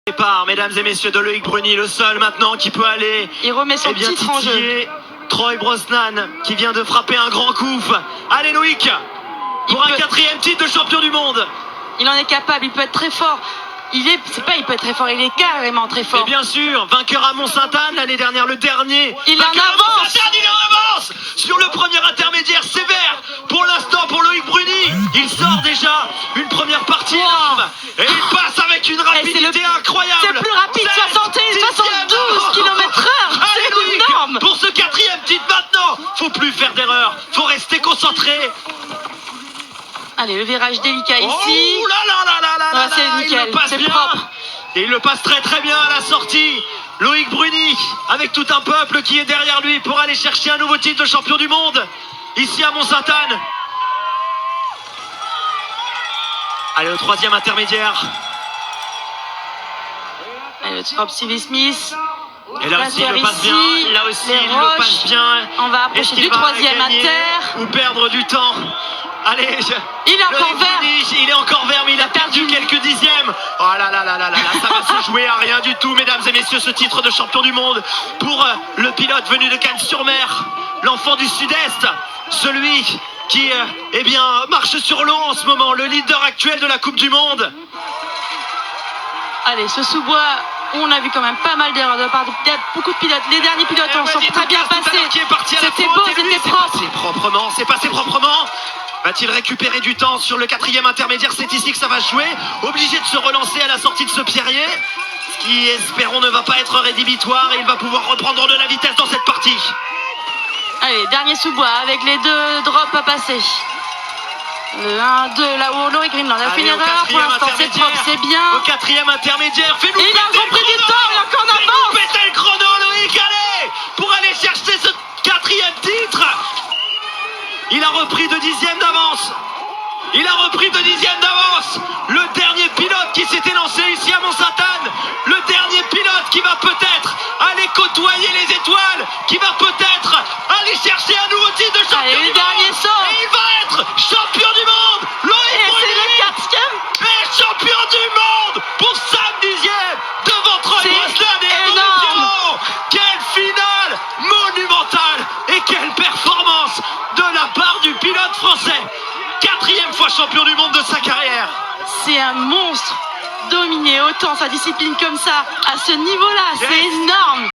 Départ, mesdames et messieurs, de Loïc Bruni, le seul maintenant qui peut aller. Il remet son titre en jeu. Troy Brosnan qui vient de frapper un grand coup. Allez Loïc, pour un 4e titre de champion du monde. Il en est capable, il peut être très fort. Il peut être très fort, il est carrément très fort. Et bien sûr, vainqueur à Mont-Sainte-Anne l'année dernière, le dernier. Il en avance. Il en avance sur le premier intermédiaire sévère. Pour l'instant, pour Loïc Bruni, il sort déjà une première partie énorme. Et il passe avec une rapidité incroyable. C'est plus rapide, 72 km/h. C'est énorme. Pour ce 4e titre maintenant, faut plus faire d'erreur, faut rester concentré. Allez, le virage délicat ici. Oh là là là là là là, c'est nickel, c'est propre. Et il le passe très très bien à la sortie. Loïc Bruni, avec tout un peuple qui est derrière lui pour aller chercher un nouveau titre de champion du monde, ici à Mont-Sainte-Anne. Allez, le 3e intermédiaire. Allez, le drop Stevie Smith. Et là aussi, il le passe bien. Là aussi, il le passe bien. On va approcher du 3e inter. Ou perdre du temps. Allez, il est encore vert. Il est encore vert, mais il a perdu quelques dixièmes. Oh là là là là là, ça va se jouer à rien du tout, mesdames et messieurs, ce titre de champion du monde pour le pilote venu de Cannes-sur-Mer, l'enfant du Sud-Est, celui qui marche sur l'eau en ce moment, le leader actuel de la Coupe du Monde. Allez, ce sous-bois, on a vu quand même pas mal d'erreurs de la part de beaucoup de pilotes. Les derniers pilotes sont très bien passés. C'était beau, c'était propre. C'est passé proprement. Va-t-il récupérer du temps sur le 4e intermédiaire? C'est ici que ça va se jouer. Obligé de se relancer à la sortie de ce pierrier, ce qui, espérons, ne va pas être rédhibitoire, et il va pouvoir reprendre de la vitesse dans cette partie. Allez, dernier sous-bois avec les 2 drops à passer. Le 1-2, là où Loïc Greenland a fait une erreur. Pour l'instant, c'est propre, c'est bien. Au 4e intermédiaire, il a repris du temps, il a encore en avance. Péter le chrono, Loïc, allez, pour aller chercher ce 4e titre. Il a repris de 10e d'avance. Le dernier pilote qui s'était lancé ici à Mont-Sainte-Anne. Le dernier pilote qui va peut-être aller côtoyer les étoiles. Qui va peut-être aller chercher un nouveau titre de champion du monde. Dernier saut. Et il va être champion du monde. Loïc Bruni. C'est le 4e. Et champion du monde pour Sam Dizier devant Troy Brosnan et énorme. Quelle finale monumentale. Et quelle performance de la part du pilote français. 4e fois champion du monde de sa carrière. C'est un monstre. Dominer autant sa discipline comme ça, à ce niveau-là, c'est énorme.